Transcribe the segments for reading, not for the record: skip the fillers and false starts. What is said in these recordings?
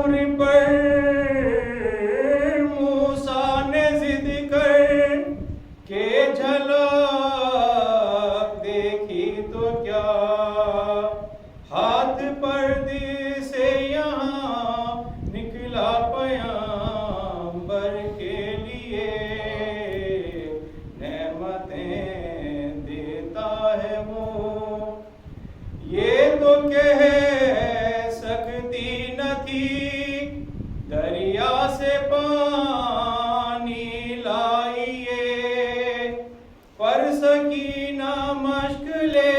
طور پر موسیٰ نے ضد کر کے جھلک دیکھی تو کیا ہاتھ پردے سے یہاں نکلا پیغمبر کے لیے نعمتیں دیتا ہے وہ یہ تو کہہ سکتی نہ تھی دریا سے پانی لائیے پر سکینہ مشک لے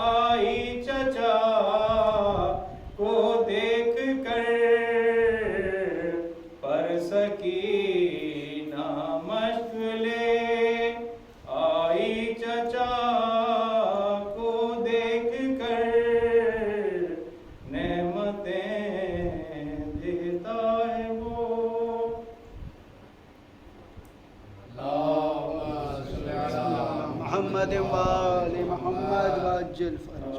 آئی چچا کو دیکھ کر پر سکینہ مشک لے آئی چچا کو دیکھ کر نعمتیں دیتا ہے وہ محمد وآل محمد وعجل فرج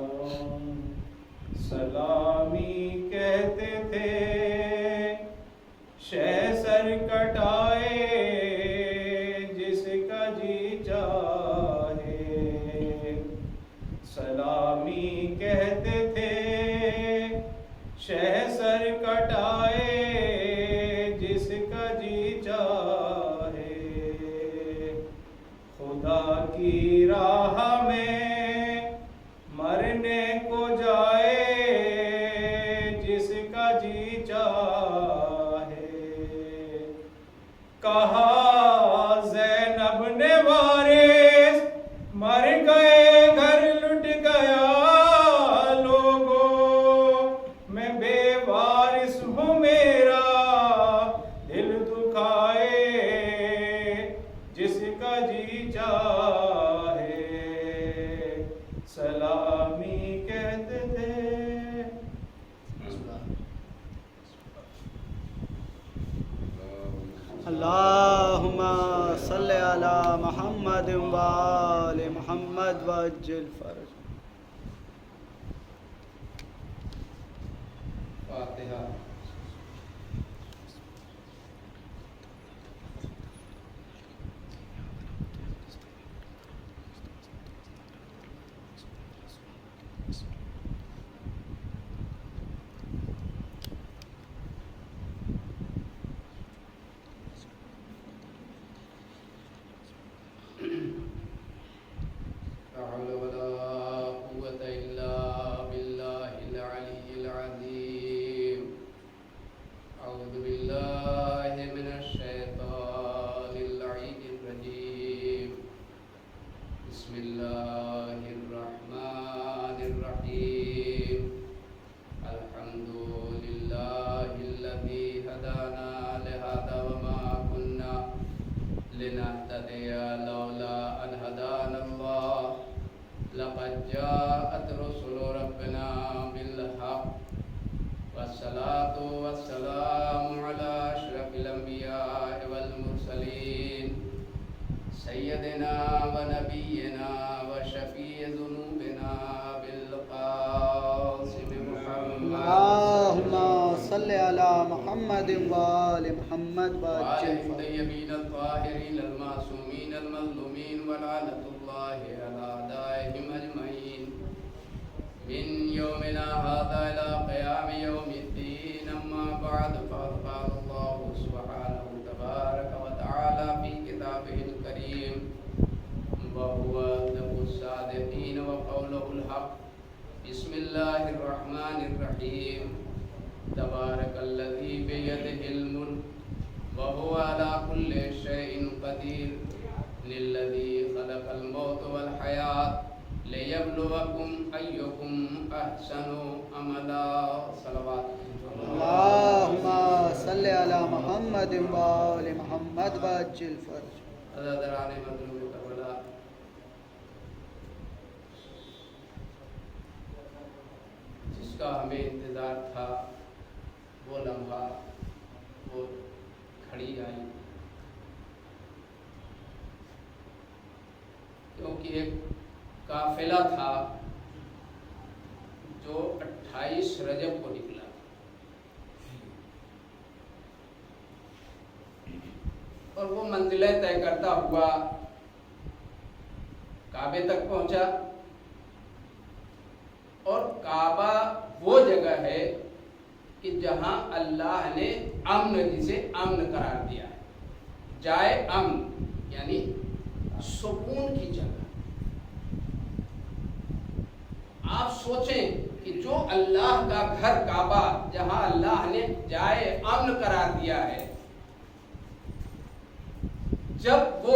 سلامی کہتے تھے شہ سر کٹائے جس کا جی چاہے سلامی کہتے تھے شہ سر کٹائے جس کا جی چاہے خدا کی راہ میں مرنے کو جائے جس کا جی چاہے کہا زینب نے وارث مر گئے گھر لٹ گیا لوگوں میں بے وارث ہوں میرا دل دکھائے جس کا جی چاہے سلامی کہتے تھے اللہم صلی علی محمد وآل محمد وعجل فرج فاتحہ لا حول ولا قوة إلا بالله العلي العظيم أعوذ بالله من الشيطان اللعين الرجيم بسم الله الرحمن الرحيم الحمد لله الذي هدانا لهذا وما كنا لنهتدي لولا أن هدانا الله لقد جاءت رسل ربنا بالحق والصلاة والسلام على أشرف الأنبياء والمرسلين سيدنا ونبينا وشفيع ذنوبنا بالقاسم محمد اللہم صلی علی محمد وآل محمد وعجل وآل فرج الطيبين الطاهرين المعصومين المظلومين ولعنة الله على أعدائهم أجمعين من يومنا هذا إلى قيام يوم الدين أما بعد فقد قال الله سبحانه تبارك وتعالى في كتابه الكريم وهو أصدق الصادقين وقوله الحق بسم الله الرحمن الرحيم تبارك الذي بيده الملك وهو على كل شيء قدير للذي خلق الموت والحياة ليبلوكم أيكم أحسن عملا صلوات اللہم صلی علی محمد وآل محمد وعجل فرج عزادران مظلوم کربلا جس کا ہمیں انتظار تھا وہ لمحہ وہ کھڑی آئی کیونکہ ایک قافلہ تھا جو 28 رجب کو نکلا اور وہ منزلیں طے کرتا ہوا کعبے تک پہنچا. اور کعبہ وہ جگہ ہے کہ جہاں اللہ نے امن، جسے امن قرار دیا ہے، جائے امن یعنی سکون کی جگہ. آپ سوچیں کہ جو اللہ کا گھر کعبہ جہاں اللہ نے جائے امن قرار دیا ہے، جب وہ،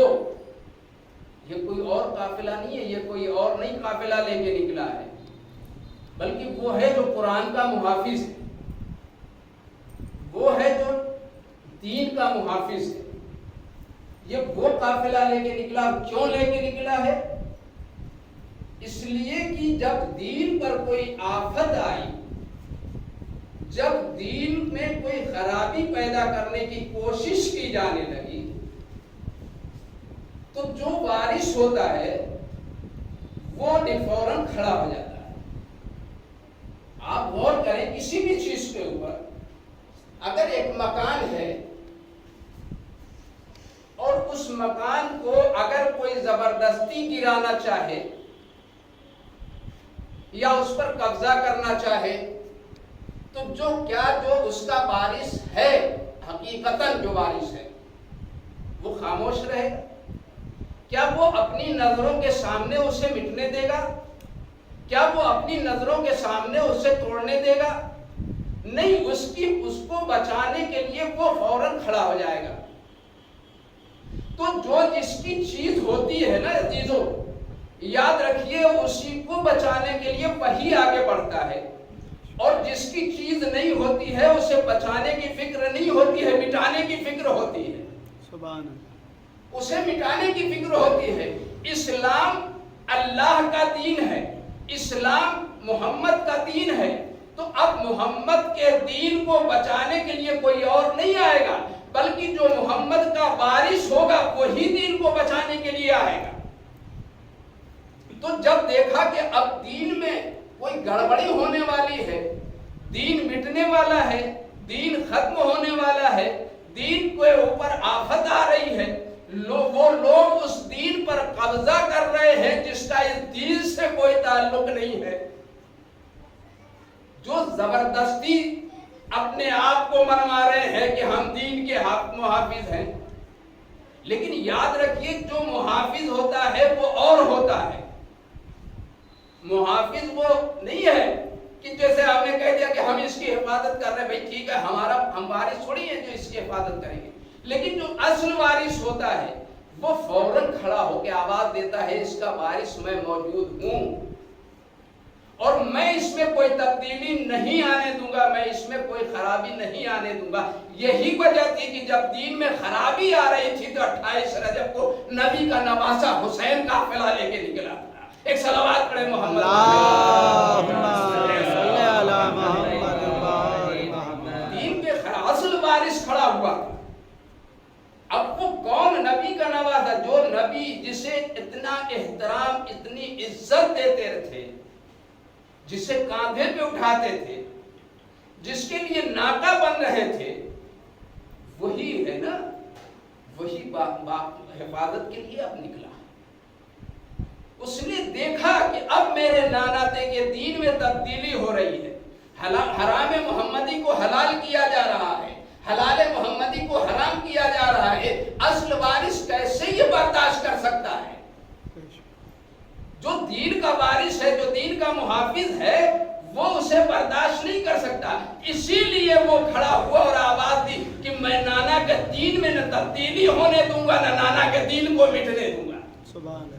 یہ کوئی اور قافلہ نہیں ہے، یہ کوئی اور نہیں قافلہ لے کے نکلا ہے، بلکہ وہ ہے جو قرآن کا محافظ ہے، وہ ہے جو دین کا محافظ ہے. یہ وہ قافلہ لے کے نکلا. کیوں لے کے نکلا ہے؟ اس لیے کہ جب دین پر کوئی آفت آئی، جب دین میں کوئی خرابی پیدا کرنے کی کوشش کی جانے لگی، تو جو وارث ہوتا ہے وہ فوراً کھڑا ہو جاتا ہے. آپ غور کریں کسی بھی چیز کے اوپر، اگر ایک مکان ہے اور اس مکان کو اگر کوئی زبردستی گرانا چاہے یا اس پر قبضہ کرنا چاہے، تو جو اس کا وارث ہے، حقیقتاً جو وارث ہے، وہ خاموش رہے گا؟ کیا وہ اپنی نظروں کے سامنے اسے مٹنے دے گا؟ کیا وہ اپنی نظروں کے سامنے اسے توڑنے دے گا؟ نہیں، اس کو بچانے کے لیے وہ فوراً کھڑا ہو جائے گا. تو جو جس کی چیز ہوتی ہے نا عزیزوں، یاد رکھیے اسی کو بچانے کے لیے وہی آگے بڑھتا ہے. اور جس کی چیز نہیں ہوتی ہے اسے بچانے کی فکر نہیں ہوتی ہے، مٹانے کی فکر ہوتی ہے. سبحان اللہ. اسے مٹانے کی فکر ہوتی ہے. اسلام اللہ کا دین ہے، اسلام محمد کا دین ہے. تو اب محمد کے دین کو بچانے کے لیے کوئی اور نہیں آئے گا، بلکہ جو محمد کا وارث ہوگا وہی دین کو بچانے کے لیے آئے گا. تو جب دیکھا کہ اب دین میں کوئی گڑبڑی ہونے والی ہے، دین مٹنے والا ہے، دین ختم ہونے والا ہے، دین کے اوپر آفت آ رہی ہے، وہ لوگ اس دین پر قبضہ کر رہے ہیں جس کا اس دین سے کوئی تعلق نہیں ہے، جو زبردستی اپنے آپ کو منوا رہے ہیں کہ ہم دین کے محافظ ہیں. لیکن یاد رکھیے جو محافظ ہوتا ہے وہ اور ہوتا ہے. محافظ وہ نہیں ہے کہ جیسے آپ نے کہہ دیا کہ ہم اس کی حفاظت کر رہے ہیں، بھائی ٹھیک ہے، ہم وارث تھوڑی ہیں جو اس کی حفاظت کریں گے. لیکن جو اصل وارث ہوتا ہے وہ فوراً کھڑا ہو کے آواز دیتا ہے اس کا وارث میں موجود ہوں اور میں اس میں کوئی تبدیلی نہیں آنے دوں گا، میں اس میں کوئی خرابی نہیں آنے دوں گا. یہی وجہ تھی کہ جب دین میں خرابی آ رہی تھی تو 28 رجب کو نبی کا نواسہ حسین قافلہ لے کے نکلا تھا. ایک صلوات پڑھے محمد. دین کے اصل وارث کھڑا ہوا. اب وہ کون؟ نبی کا نواسہ، جو نبی جسے اتنا احترام، اتنی عزت دیتے تھے، جسے کاندھے پہ اٹھاتے تھے، جس کے لیے ناکا بن رہے تھے، وہی ہے نا، وہی حفاظت کے لیے اب نکلا. اس نے دیکھا کہ اب میرے ناناتے کے دین میں تبدیلی ہو رہی ہے، حرام محمدی کو حلال کیا جا رہا ہے، حلال محمدی کو حرام کیا جا رہا ہے. اصل وارث کیسے یہ برداشت کر سکتا ہے؟ جو دین کا وارث ہے، جو دین کا محافظ ہے، وہ اسے برداشت نہیں کر سکتا. اسی لیے وہ کھڑا ہوا اور آواز دی کہ میں نانا کے دین میں نہ تبدیلی ہونے دوں گا، نہ نانا کے دین کو مٹنے دوں گا. سبحان اللہ.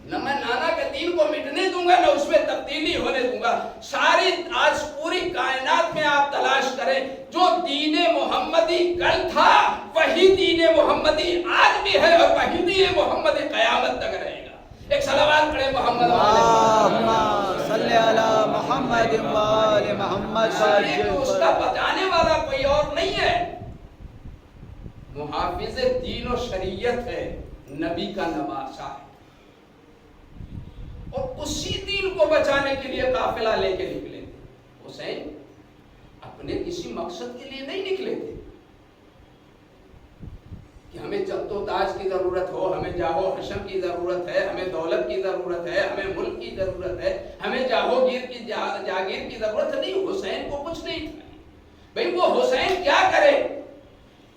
نہ میں نانا کے دین کو مٹنے دوں گا، نہ اس میں تبدیلی ہونے دوں گا. ساری آج پوری کائنات میں آپ تلاش کریں، جو دین محمدی کل تھا وہی دین محمدی آج بھی ہے اور وہی دین محمدی قیامت تک رہے گا. ایک صلوات پڑھے محمد اللہم صلی علی محمد و آل محمد. اس کا بچانے والا کوئی اور نہیں ہے. محافظ دین و شریعت ہے، نبی کا نواسہ ہے، اور اسی دین کو بچانے کے لیے قافلہ لے کے نکلے تھے. حسین اپنے کسی مقصد کے لیے نہیں نکلے تھے. کہ ہمیں چت و تاج کی ضرورت ہو، ہمیں جاہو حشم کی ضرورت ہے، ہمیں دولت کی ضرورت ہے، ہمیں ملک کی ضرورت ہے، ہمیں جاگیر کی ضرورت نہیں. حسین کو کچھ نہیں تھا بھئی. وہ حسین کیا کرے؟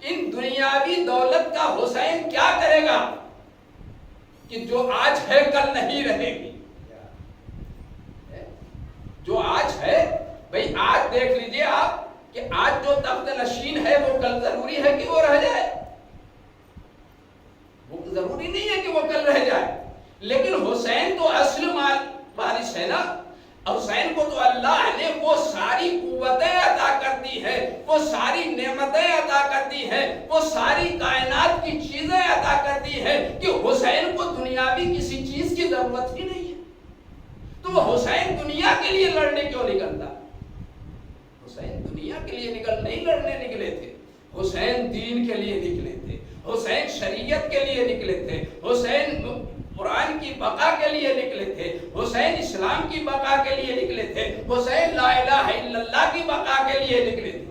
ان دنیاوی دولت کا حسین کیا کرے گا کہ جو آج ہے کل نہیں رہے گی. جو آج ہے بھئی، آج دیکھ لیجئے آپ کہ آج جو تخت نشین ہے وہ کل ضروری ہے کہ وہ رہ جائے؟ وہ ضروری نہیں ہے کہ وہ کل رہ جائے. لیکن حسین تو اصل وارث ہے نا. حسین کو تو اللہ نے وہ ساری قوتیں عطا کر دی ہے، وہ ساری نعمتیں عطا کر دی ہے، وہ ساری کائنات کی چیزیں عطا کر دی ہے کہ حسین کو دنیاوی کسی چیز کی ضرورت ہی نہیں ہے. تو وہ حسین دنیا کے لیے لڑنے کیوں نکلتا؟ حسین دنیا کے لیے نہیں لڑنے نکلے تھے. حسین دین کے لیے نکلے تھے. حسین شریعت کے لیے نکلے تھے. حسین قرآن کی بقا کے لیے نکلے تھے. حسین اسلام کی بقا کے لیے نکلے تھے. حسین لا الہ الا اللہ کی بقا کے لیے نکلے تھے.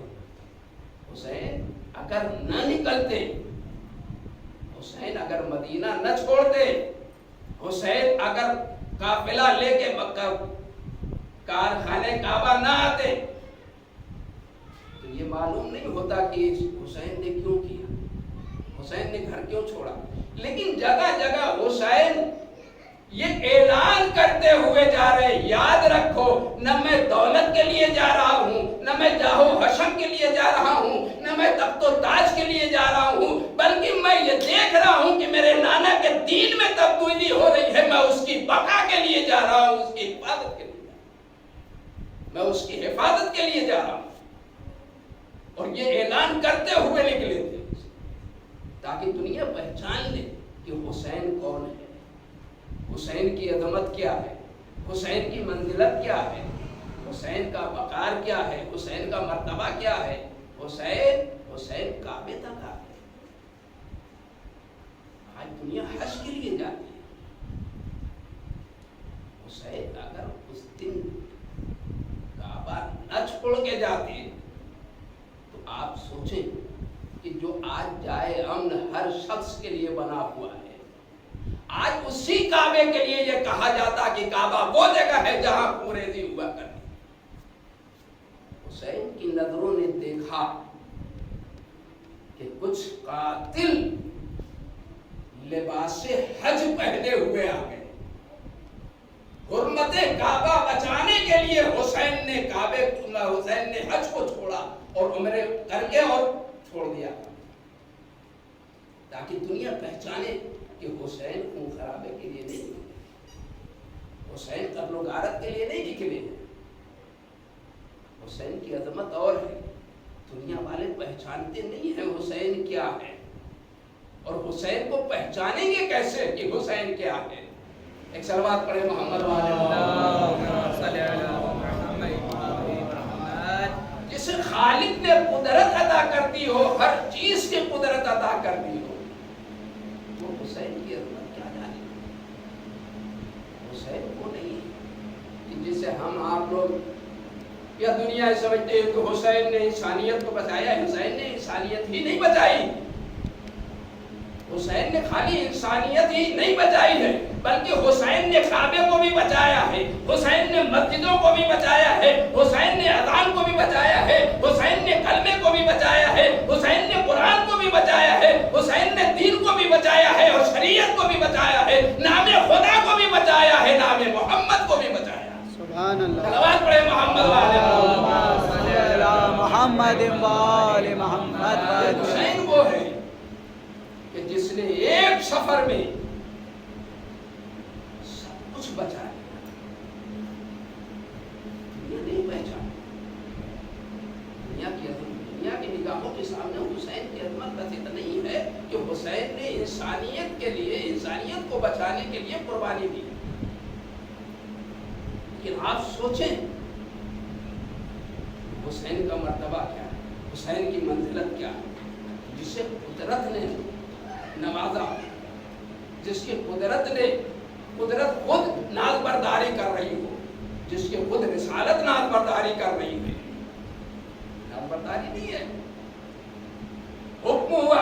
حسین اگر نہ نکلتے، حسین اگر مدینہ نہ چھوڑتے، حسین اگر قافلہ لے کے مکہ کارخانے کعبہ نہ آتے، تو یہ معلوم نہیں ہوتا کہ حسین نے کیوں کیا، حسین نے گھر کیوں چھوڑا. لیکن جگہ جگہ حسین یہ اعلان کرتے ہوئے جا رہے، یاد رکھو، نہ میں دولت کے لیے جا رہا ہوں، نہ میں جاہو حشم کے لیے جا رہا ہوں، نہ میں تخت و تاج کے لیے جا رہا ہوں، بلکہ میں یہ دیکھ رہا ہوں کہ میرے نانا کے دین میں تبدیلی ہو رہی ہے. میں اس کی بقا کے لیے جا رہا ہوں، اس کی حفاظت کے لیے جا رہا ہوں. میں اس کی حفاظت کے لیے جا رہا ہوں. اور یہ اعلان کرتے ہوئے نکلے تھے تاکہ دنیا پہچان لے کہ حسین کون ہے، حسین کی عظمت کیا ہے، حسین کی منزلت کیا ہے، حسین کا وقار کیا ہے، حسین کا مرتبہ کیا ہے. حسین کعبے تک آ گئے. آج دنیا حج کے لیے جاتی ہے. حسین اگر اس دن کعبہ نہ چھوڑ کے جاتے تو آپ سوچیں کہ جو آج جائے امن ہر شخص کے لیے بنا ہوا ہے، آج اسی کعبے کے لیے یہ کہا جاتا کہ کعبہ وہ جگہ ہے جہاں خوریزی ہوا کرتی. حسین کی نظروں نے دیکھا کہ کچھ قاتل لباس حج پہنے ہوئے آ گئے. حرمت کعبہ بچانے کے لیے حسین نے حج کو چھوڑا اور عمرے کر کے اور چھوڑ دیا تاکہ دنیا پہچانے کہ حسین خون خرابے کے لیے نہیں نکلے، حسین قتل و غارت کے لیے نہیں نکلے. حسین کی عظمت اور ہے. دنیا والے پہچانتے نہیں ہیں حسین کیا ہے، اور حسین کو پہچانیں گے کیسے کہ حسین کیا ہے. ایک صلوات پڑھے محمد جسے خالق نے قدرت عطا کر دی ہو، ہر چیز کی قدرت عطا کر دی ہو، وہ حسین کی عظمت کیا جانے. حسین کو نہیں کہ جسے ہم آپ لوگ یا دنیا سمجھتے ہیں کہ حسین نے انسانیت کو بچایا. حسین نے انسانیت ہی نہیں بچائی. حسین نے خالی انسانیت ہی نہیں بچائی ہے بلکہ حسین نے کعبے کو بھی بچایا ہے، حسین نے مسجدوں کو بھی بچایا ہے، حسین نے اذان کو بھی بچایا ہے، حسین نے کلمے کو بھی بچایا ہے، حسین نے قرآن کو بھی بچایا ہے، حسین نے دین کو بھی بچایا ہے اور شریعت کو بھی بچایا ہے، نام خدا کو بھی بچایا ہے، نام محمد کو بھی بچایا. سبحان اللہ. صلوات پڑھے محمد محمد وآل محمد. حسین وہ ہے کہ جس نے ایک سفر میں سب کچھ بچایا. دنیا نہیں پہچانا. دنیا کی نگاہوں کے سامنے حسین کی عظمت بس اتنا نہیں ہے کہ حسین نے انسانیت کے لیے، انسانیت کو بچانے کے لیے قربانی دی. لیکن آپ سوچیں حسین کا مرتبہ کیا ہے، حسین کی منزلت کیا ہے، جسے قدرت نے نوازا، جس کی قدرت خود ناز برداری کر رہی ہو، جس کی خود رسالت ناز برداری کر رہی ہے. ناز برداری نہیں ہے، حکم ہوا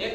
1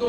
2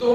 2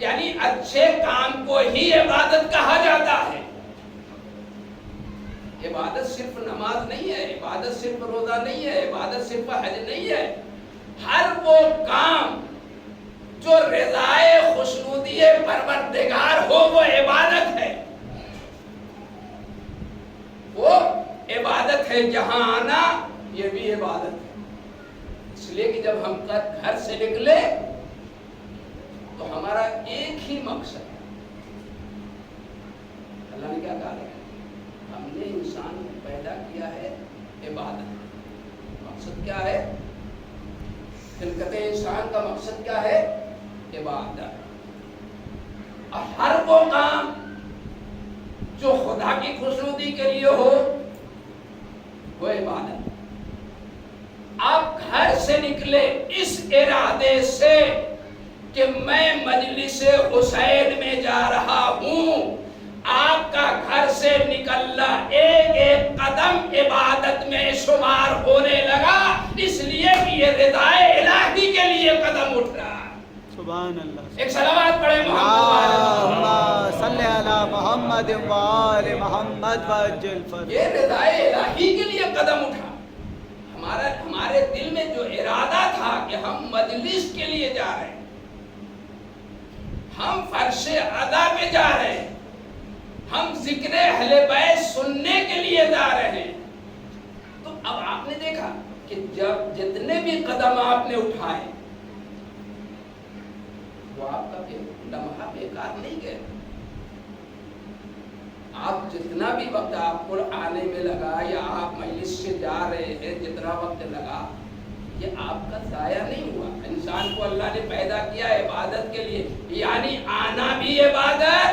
یعنی اچھے کام کو ہی عبادت کہا جاتا ہے. عبادت صرف نماز نہیں ہے، عبادت صرف روزہ نہیں ہے، عبادت صرف حج نہیں ہے. ہر وہ کام جو رضائے خوشنودی پروردگار ہو وہ عبادت ہے. وہ عبادت ہے. جہاں آنا یہ بھی عبادت ہے. اس لیے کہ جب ہم گھر سے نکلے تو ہمارا ایک ہی مقصد ہے. اللہ نے کیا کہا ہے؟ ہم نے انسان کو پیدا کیا ہے عبادت. مقصد کیا ہے؟ خلقت انسان کا مقصد کیا ہے؟ عبادت. اور ہر وہ کام جو خدا کی خوشنودی کے لیے ہو وہ عبادت. آپ گھر سے نکلے اس ارادے سے کہ میں مجلس حسین میں جا رہا ہوں. آپ کا گھر سے نکلنا ایک ایک قدم عبادت میں شمار ہونے لگا، اس لیے کہ یہ رضائے الہی کے لیے قدم اٹھ رہا ہے. سبحان اللہ. ایک صلوات پڑھیں اللہم صلی علی محمد و آل محمد وعجل فرج. یہ رضائے الہی کے لیے قدم اٹھا. ہمارے دل میں جو ارادہ تھا کہ ہم مجلس کے لیے جا رہے ہیں، ہم فرش ادا پہ جا رہے ہیں، ہم ذکر اہل بیت سننے کے لیے جا رہے ہیں. تو اب آپ نے دیکھا کہ جب جتنے بھی قدم آپ نے اٹھائے وہ آپ کا لمحہ بیکار نہیں گیا. آپ جتنا بھی وقت آپ کو آنے میں لگا یا آپ مجلس سے جا رہے ہیں جتنا وقت لگا یہ آپ کا ضائع نہیں ہوا. انسان کو اللہ نے پیدا کیا عبادت کے لیے، یعنی آنا بھی عبادت،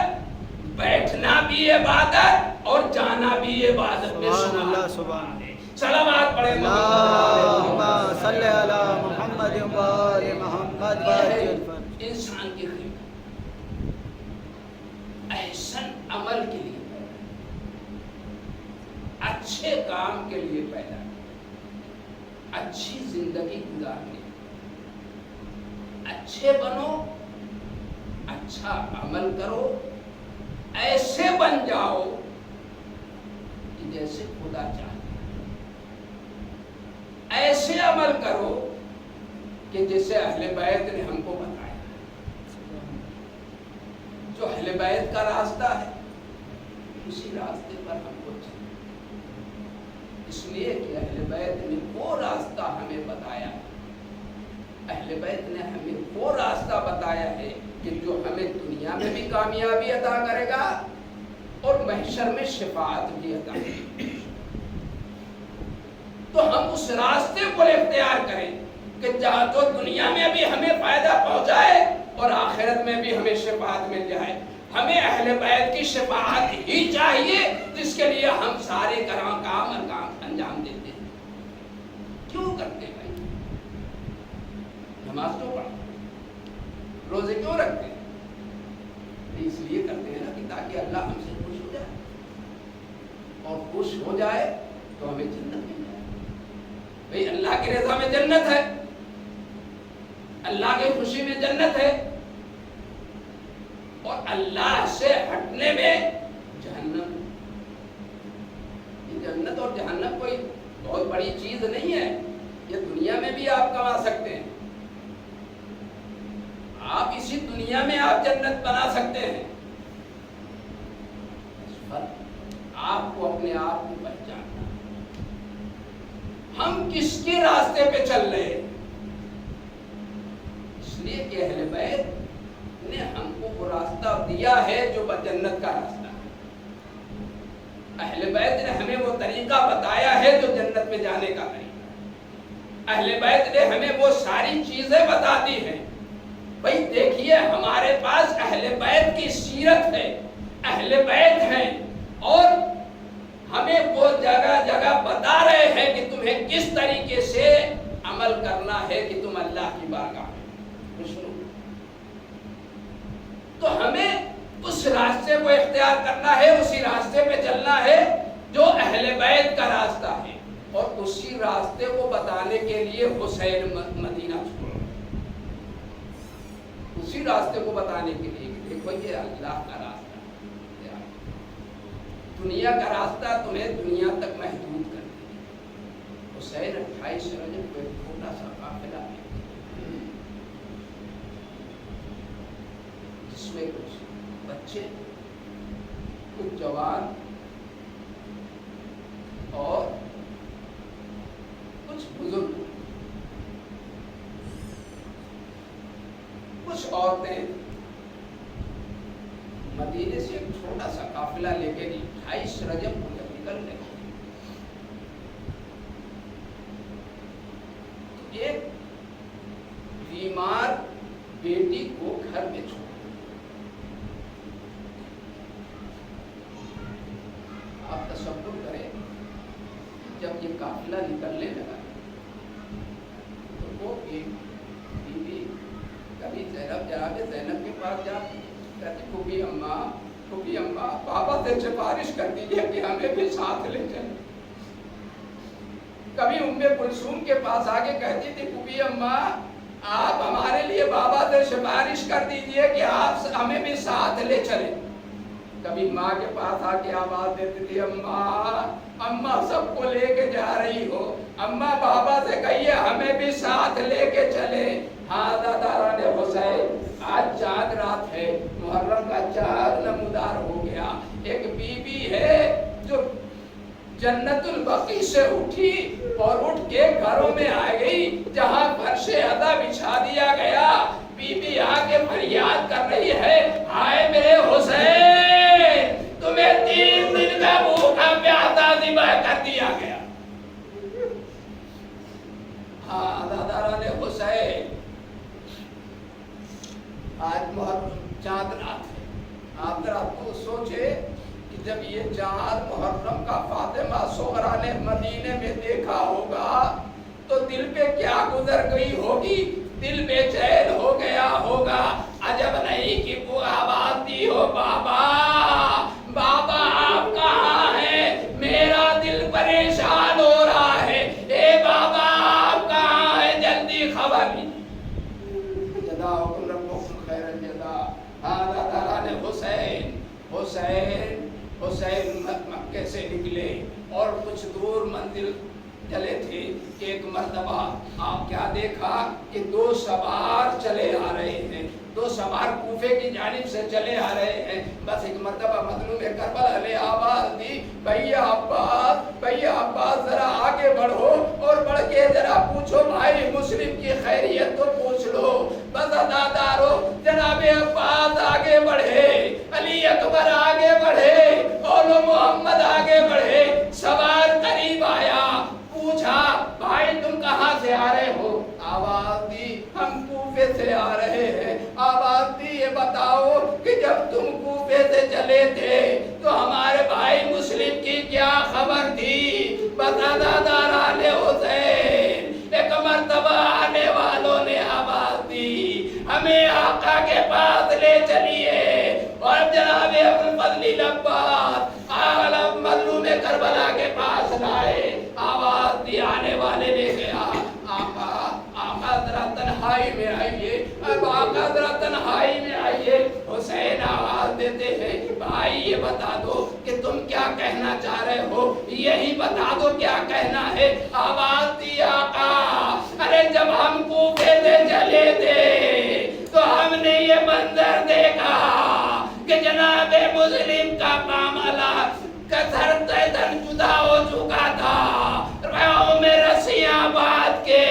بیٹھنا بھی عبادت اور جانا بھی عبادت میں سبحان اللہ. شمار. سبحان اللہ. صلوات پڑھیں اللہم صلی علی محمد و آل محمد وعجل فرج. انسان کی خدمت احسن عمل کے لیے، اچھے کام کے لیے پیدا، اچھی زندگی گزارنے، اچھے بنو، اچھا عمل کرو، ایسے بن جاؤ کہ جیسے خدا چاہتا ہے، ایسے عمل کرو کہ جیسے اہل بیت نے ہم کو بتایا. جو اہل بیت کا راستہ ہے اسی راستے پر ہم کو چلیں، اس لیے کہ اہل بیت نے وہ راستہ ہمیں بتایا ہے. اہل بیت نے ہمیں وہ راستہ بتایا ہے کہ جو ہمیں دنیا میں بھی کامیابی عطا کرے گا اور محشر میں شفاعت بھی عطا کرے گا. تو ہم اس راستے کو اختیار کریں کہ جہاں تو دنیا میں بھی ہمیں فائدہ پہنچائے اور آخرت میں بھی ہمیں شفاعت مل جائے. ہمیں اہل بیت کی شفاعت ہی چاہیے جس کے لیے ہم سارے کام انجام دیتے ہیں. کیوں کرتے ہیں بھائی؟ نماز کیوں پڑھتے، روزے کیوں رکھتے ہیں؟ اس لیے کرتے ہیں نا کہ تاکہ اللہ ہم سے خوش ہو جائے، اور خوش ہو جائے تو ہمیں جنت مل جائے. بھئی اللہ کی رضا میں جنت ہے، اللہ کی خوشی میں جنت ہے، اور اللہ سے ہٹنے میں جہنم. یہ جنت اور جہنم کوئی بہت بڑی چیز نہیں ہے. یہ دنیا میں بھی آپ کما سکتے ہیں، آپ اسی دنیا میں آپ جنت بنا سکتے ہیں. آپ کو اپنے آپ کو پہچاننا، ہم کس کے راستے پہ چل رہے ہیں. اس لیے کہ اہل بیت نے ہم کو وہ راستہ دیا ہے جو جنت کا راستہ ہے. اہل بیت نے ہمیں وہ طریقہ بتایا ہے جو جنت میں جانے کا طریقہ. اہل بیت نے ہمیں وہ ساری چیزیں بتا دی ہیں. بھائی دیکھیے ہمارے پاس اہل بیت کی سیرت ہے، اہل بیت ہیں، اور ہمیں وہ جگہ جگہ بتا رہے ہیں کہ تمہیں کس طریقے سے عمل کرنا ہے کہ تم اللہ کی بارگاہ میں خوش ہو. تو ہمیں اس راستے کو اختیار کرنا ہے، اسی راستے پہ چلنا ہے جو اہل بیت کا راستہ ہے، اور اسی راستے کو بتانے کے لیے حسین مدینہ چھوڑا، اسی راستے کو بتانے کے لیے کہ دیکھو یہ اللہ کا راستہ ہے، دنیا کا راستہ تمہیں دنیا تک محدود کر دیا۔ حسین 28 رجب کو ایک چھوٹا سا قافلہ ہے جس میں کچھ بچے، کچھ جوان اور کچھ بزرگ، کچھ عورتیں مدینے سے ایک چھوٹا سا قافلہ لے کے 28 رجب کو جب نکلنے لگے تو ایک بیمار بیٹی کو گھر میں چھوڑ، آپ تصور کریں جب یہ قافلہ نکلنے لگا تو وہ بیوی کبھی جناب زینب کے پاس جا کہتی پھوپھی اماں بابا سے سفارش کر دیجیے کہ ہمیں بھی ساتھ لے چلیں۔ کبھی ام کلثوم کے پاس آگے کہتی تھی پھوپھی اماں آپ ہمارے لیے بابا سے سفارش کر دیجیے کہ آپ ہمیں بھی ساتھ لے چلیں۔ کبھی ماں کے پاس آ کے آواز دیتی تھی اماں سب کو لے کے جا رہی ہو، اماں بابا سے کہیے ہمیں بھی ساتھ لے کے چلے۔ ہاں داداران حسین آج چاند رات ہے، محرم کا چاند نمودار ہو گیا۔ ایک بی بی ہے جو جنت البقیع سے اٹھی اور اٹھ کے گھروں میں آ گئی جہاں فرش ادا بچھا دیا گیا۔ بی بی آ کے فریاد کر رہی ہے ہائے میرے حسین تمہیں 3 دن کا بھوکا پیاسا ذبح کر دیا گیا۔ ہاں داداران حسین آج محرم چاند رات ہے، آپ ذرا تو سوچے کہ جب یہ چاند محرم کا فاطمہ صغرا نے مدینے میں دیکھا ہوگا تو دل پہ کیا گزر گئی ہوگی، دل بے چین ہو گیا ہوگا۔ عجب نہیں کہ وہ آواز دی ہو بابا بابا آپ کہاں ہیں، میرا دل پریشان ہو رہا ہے، اے بابا آپ کہاں ہیں جلدی خبر دی۔ جزاکم ربکم خیر الجزا۔ ہاں تعالیٰ نے حسین مکے سے نکلے اور کچھ دور منزل چلے تھے کہ ایک مرتبہ آپ کیا دیکھا کہ 2 سوار چلے آ رہے ہیں، 2 سوار کوفے کی جانب سے چلے آ رہے ہیں۔ بس ایک مرتبہ مظلوم کربلا نے آواز دی بھیا عباس ذرا آگے بڑھو اور بڑھ کے ذرا پوچھو بھائی مسلم کی خیریت تو پوچھ لو۔ بس ادادارو جناب عباس آگے بڑھے، علی اکبر آگے بڑھے، اولو محمد آگے بڑھے، سوار قریب آیا، پوچھا بھائی تم کہاں سے آ رہے ہو؟ آواز دی ہم کوفے سے آ رہے ہیں۔ آواز دی یہ بتاؤ کہ جب تم کوفے سے چلے تھے تو ہمارے بھائی مسلم کی کیا خبر تھی؟ بتا داداران حسین ایک مرتبہ آنے والوں نے آواز دی ہمیں آقا کے پاس لے چلیے، اور جناب ابوالفضل عباس عالم مظلوم کربلا کے پاس لائے۔ آواز دی آنے والے نے کہا آقا ذرا تنہائی میں آئیے، اب آقا ذرا تنہائی میں آئیے۔ حسین آواز دیتے ہیں بھائی یہ بتا دو کہ تم کیا کہنا چاہ رہے ہو، یہی بتا دو کیا کہنا ہے۔ آواز دی آقا ارے جب ہم کوفے سے چلے تھے تو ہم نے یہ منظر دیکھا کہ جناب مسلم کا معاملہ کثر تیدن جدا ہو چکا تھا، راہوں میں رسیاں باندھ کے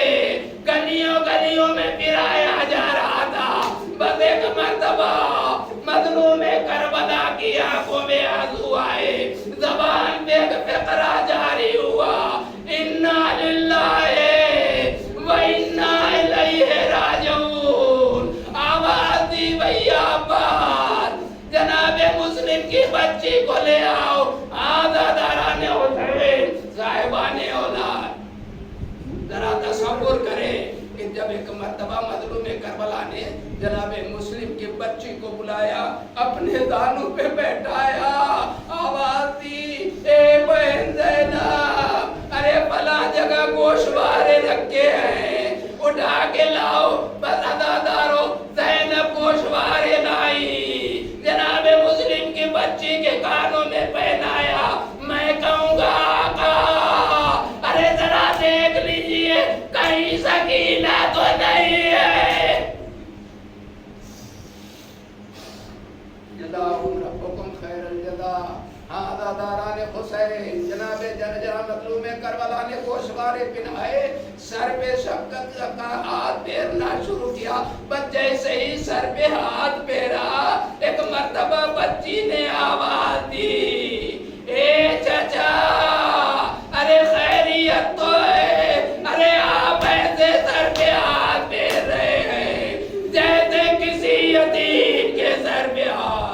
گلیوں میں پھرایا جا رہا تھا۔ بس ایک مرتبہ مظلوم کربلا کی آنکھوں میں آنسو آئے، زبان پہ ایک فقرہ جاری ہوا انا للہ و انا الیہ راجعون۔ آواز دی بھیا عباس جناب مسلم کی بچی کو لے آؤ۔ آزاداران حسین صاحبان اولاد ذرا تصور کریں کہ جب ایک مرتبہ مظلوم کربلا نے جناب مسلم کی بچی کو بلایا، اپنے دانوں پہ بیٹھایا، آواز دی اے بہن زینب ارے فلاں جگہ گوشوارے رکھے ہیں اٹھا کے لاؤ۔ بس ادادارو زینب گوشوارے گئے. جناب جنرل مظلوم کربلا نے گوشوارے پہنائے, سر پہ شفقت کا ہاتھ پھیرنا شروع کیا. بچے سے ہی سر پہ ہاتھ پھیرا, ایک مرتبہ بچی نے آواز دی, اے چچا, ارے خیریت تو ہے, ارے آپ ایسے سر پہ ہاتھ پھیر رہے ہیں جیسے کسی یتیم کے سر پہ ہاتھ